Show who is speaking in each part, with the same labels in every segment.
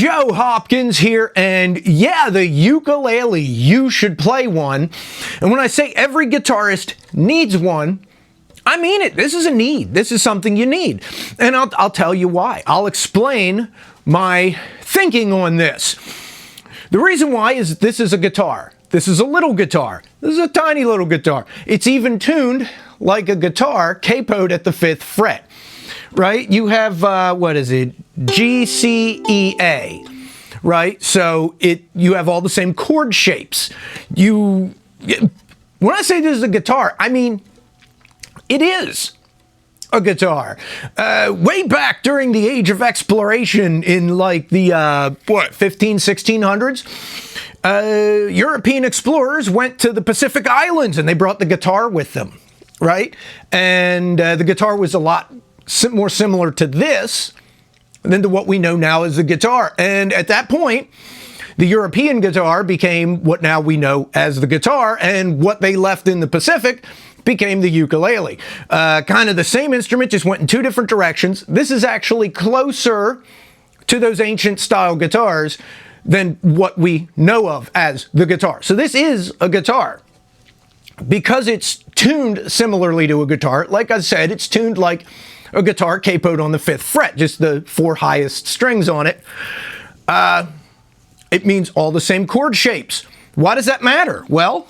Speaker 1: Joe Hopkins here, and yeah, the ukulele, you should play one. And when I say every guitarist needs one, I mean it. This is a need. This is something you need. And I'll tell you why. I'll explain my thinking on this. The reason why is this is a guitar. This is a little guitar. This is a tiny little guitar. It's even tuned like a guitar, capoed at the 5th fret. Right? You have, what is it? G, C, E, A. Right? So you have all the same chord shapes. When I say this is a guitar, I mean, it is a guitar. Way back during the age of exploration in like the, 1600s, European explorers went to the Pacific Islands and they brought the guitar with them. Right? And the guitar was a lot more similar to this than to what we know now as the guitar. And at that point, the European guitar became what now we know as the guitar, and what they left in the Pacific became the ukulele. Kind of the same instrument, just went in two different directions. This is actually closer to those ancient style guitars than what we know of as the guitar. So this is a guitar. Because it's tuned similarly to a guitar, like I said, it's tuned like a guitar capoed on the 5th fret, just the 4 highest strings on it. It means all the same chord shapes. Why does that matter? Well,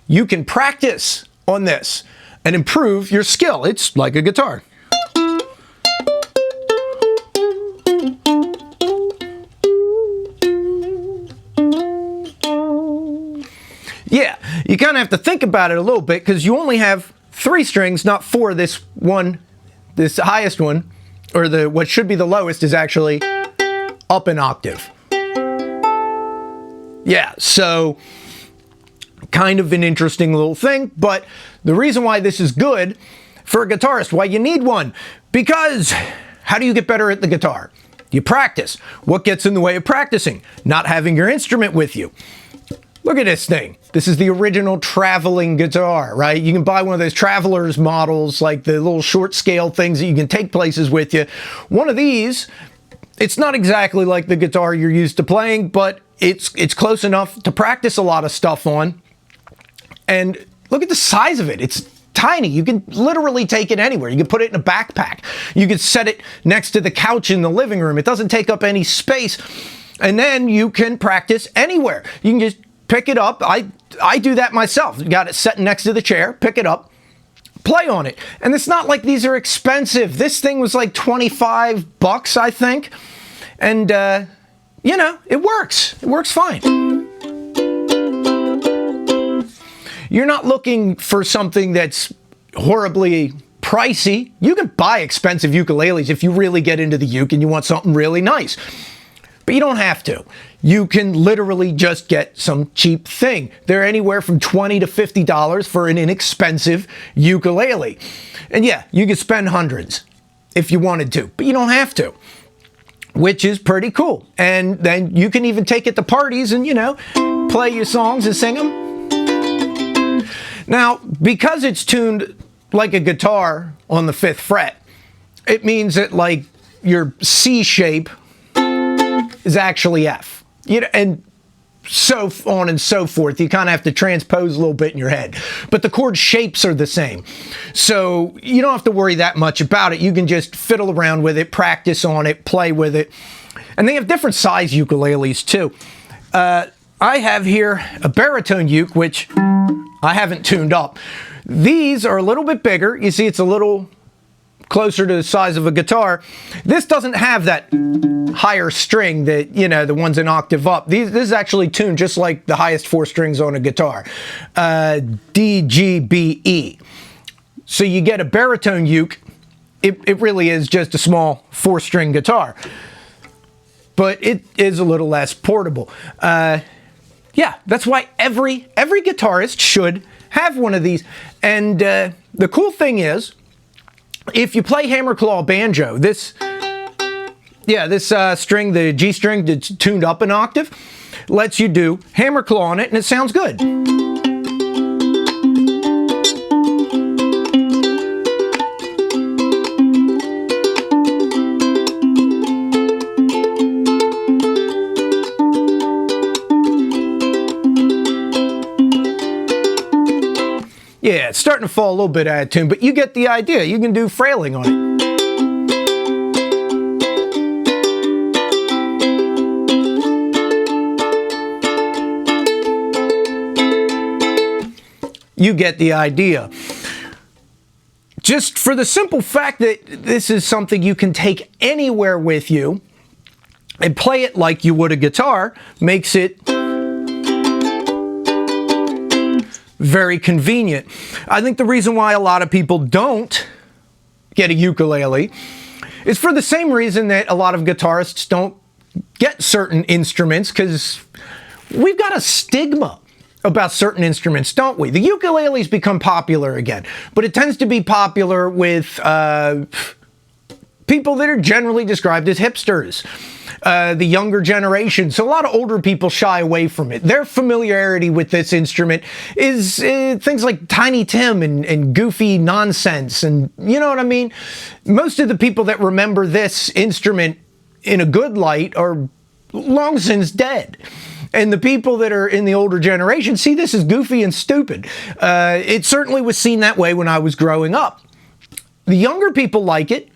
Speaker 1: you can practice on this and improve your skill. It's like a guitar. Yeah, you kind of have to think about it a little bit because you only have 3 strings, not 4. This highest one, or what should be the lowest, is actually up an octave. Yeah, so kind of an interesting little thing, but the reason why this is good for a guitarist, why you need one, because how do you get better at the guitar? You practice. What gets in the way of practicing? Not having your instrument with you. Look at this thing. This is the original traveling guitar, right? You can buy one of those traveler's models, like the little short scale things that you can take places with you. One of these, it's not exactly like the guitar you're used to playing, but it's close enough to practice a lot of stuff on. And look at the size of it. It's tiny. You can literally take it anywhere. You can put it in a backpack. You can set it next to the couch in the living room. It doesn't take up any space. And then you can practice anywhere. You can just pick it up. I do that myself. You got it set next to the chair, pick it up, play on it. And it's not like these are expensive. This thing was like $25, I think. And, you know, it works. It works fine. You're not looking for something that's horribly pricey. You can buy expensive ukuleles if you really get into the uke and you want something really nice. But you don't have to. You can literally just get some cheap thing. They're anywhere from $20 to $50 for an inexpensive ukulele. And yeah, you could spend hundreds if you wanted to, but you don't have to, which is pretty cool. And then you can even take it to parties and, you know, play your songs and sing them. Now, because it's tuned like a guitar on the 5th fret, it means that like your C shape is actually F. You know, and so on and so forth. You kind of have to transpose a little bit in your head. But the chord shapes are the same. So you don't have to worry that much about it. You can just fiddle around with it, practice on it, play with it. And they have different size ukuleles too. I have here a baritone uke, which I haven't tuned up. These are a little bit bigger. You see, it's a little closer to the size of a guitar. This doesn't have that higher string that, you know, the ones an octave up. This is actually tuned just like the highest 4 strings on a guitar. D, G, B, E. So you get a baritone uke. It really is just a small 4-string guitar. But it is a little less portable. Yeah, that's why every guitarist should have one of these. And the cool thing is, if you play hammer claw banjo, this string, the G string that's tuned up an octave, lets you do hammer claw on it, and it sounds good. it's starting to fall a little bit out of tune, but you get the idea. You can do frailing on it. You get the idea. Just for the simple fact that this is something you can take anywhere with you and play it like you would a guitar makes it very convenient. I think the reason why a lot of people don't get a ukulele is for the same reason that a lot of guitarists don't get certain instruments, because we've got a stigma about certain instruments, don't we? The ukulele's become popular again, but it tends to be popular with people that are generally described as hipsters, the younger generation. So a lot of older people shy away from it. Their familiarity with this instrument is things like Tiny Tim and goofy nonsense, and you know what I mean? Most of the people that remember this instrument in a good light are long since dead. And the people that are in the older generation see this as goofy and stupid. It certainly was seen that way when I was growing up. The younger people like it,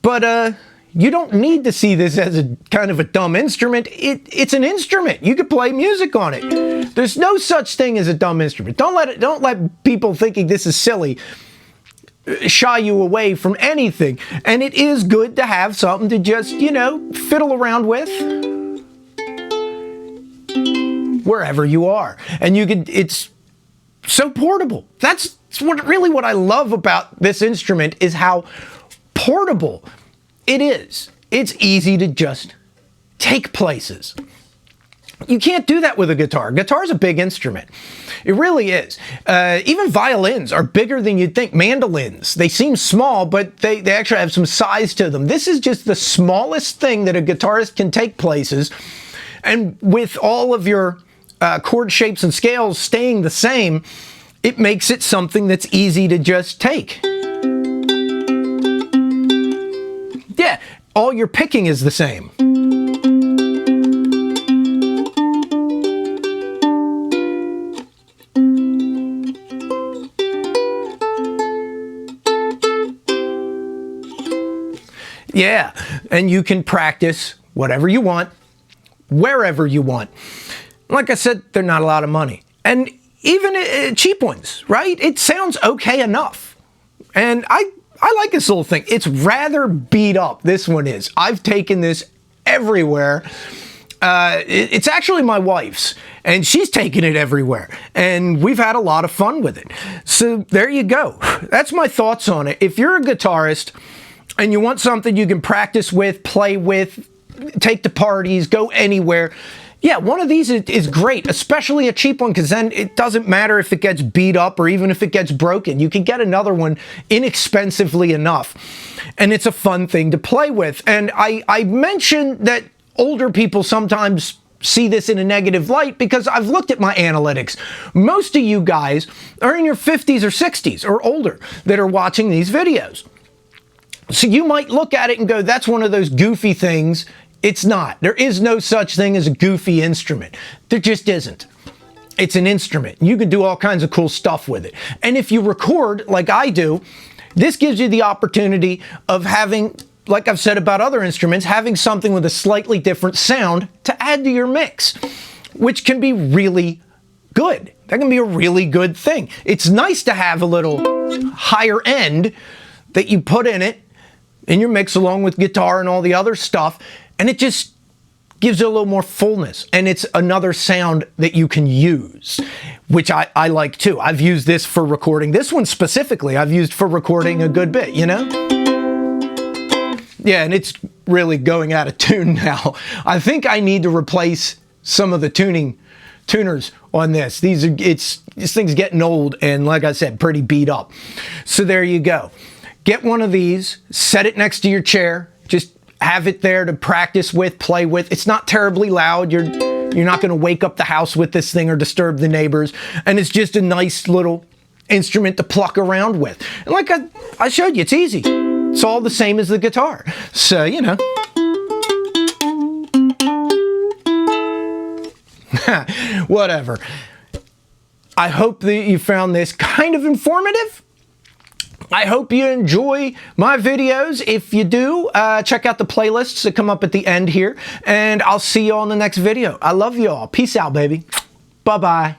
Speaker 1: but you don't need to see this as a kind of a dumb instrument. It's an instrument. You could play music on it. There's no such thing as a dumb instrument. Don't let people thinking this is silly shy you away from anything. And it is good to have something to just, you know, fiddle around with wherever you are. And you could, it's so portable. That's what I love about this instrument, is how portable it is. It's easy to just take places. You can't do that with a guitar. Guitar's a big instrument. It really is. Even violins are bigger than you'd think. Mandolins, they seem small, but they actually have some size to them. This is just the smallest thing that a guitarist can take places. And with all of your chord shapes and scales staying the same, it makes it something that's easy to just take. Yeah, all your picking is the same. Yeah, and you can practice whatever you want, wherever you want. Like I said, they're not a lot of money. And even cheap ones, right? It sounds okay enough. And I like this little thing. It's rather beat up, this one is. I've taken this everywhere. It's actually my wife's, and she's taken it everywhere. And we've had a lot of fun with it. So there you go. That's my thoughts on it. If you're a guitarist and you want something you can practice with, play with, take to parties, go anywhere, yeah, one of these is great, especially a cheap one, because then it doesn't matter if it gets beat up or even if it gets broken. You can get another one inexpensively enough, and it's a fun thing to play with. And I mentioned that older people sometimes see this in a negative light because I've looked at my analytics. Most of you guys are in your 50s or 60s or older that are watching these videos. So you might look at it and go, that's one of those goofy things. It's not. There is no such thing as a goofy instrument. There just isn't. It's an instrument. You can do all kinds of cool stuff with it. And if you record like I do, this gives you the opportunity of having, like I've said about other instruments, having something with a slightly different sound to add to your mix, which can be really good. That can be a really good thing. It's nice to have a little higher end that you put in it, in your mix, along with guitar and all the other stuff, and it just gives it a little more fullness, and it's another sound that you can use, which I like too. I've used this for recording. This one specifically I've used for recording a good bit, you know? Yeah, and it's really going out of tune now. I think I need to replace some of the tuners on this. This thing's getting old, and like I said, pretty beat up. So there you go. Get one of these, set it next to your chair, just have it there to practice with, play with. It's not terribly loud. You're not going to wake up the house with this thing or disturb the neighbors. And it's just a nice little instrument to pluck around with. And like I showed you, it's easy. It's all the same as the guitar. So, you know. Whatever. I hope that you found this kind of informative. I hope you enjoy my videos. If you do, check out the playlists that come up at the end here, and I'll see you on the next video. I love you all. Peace out, baby. Bye-bye.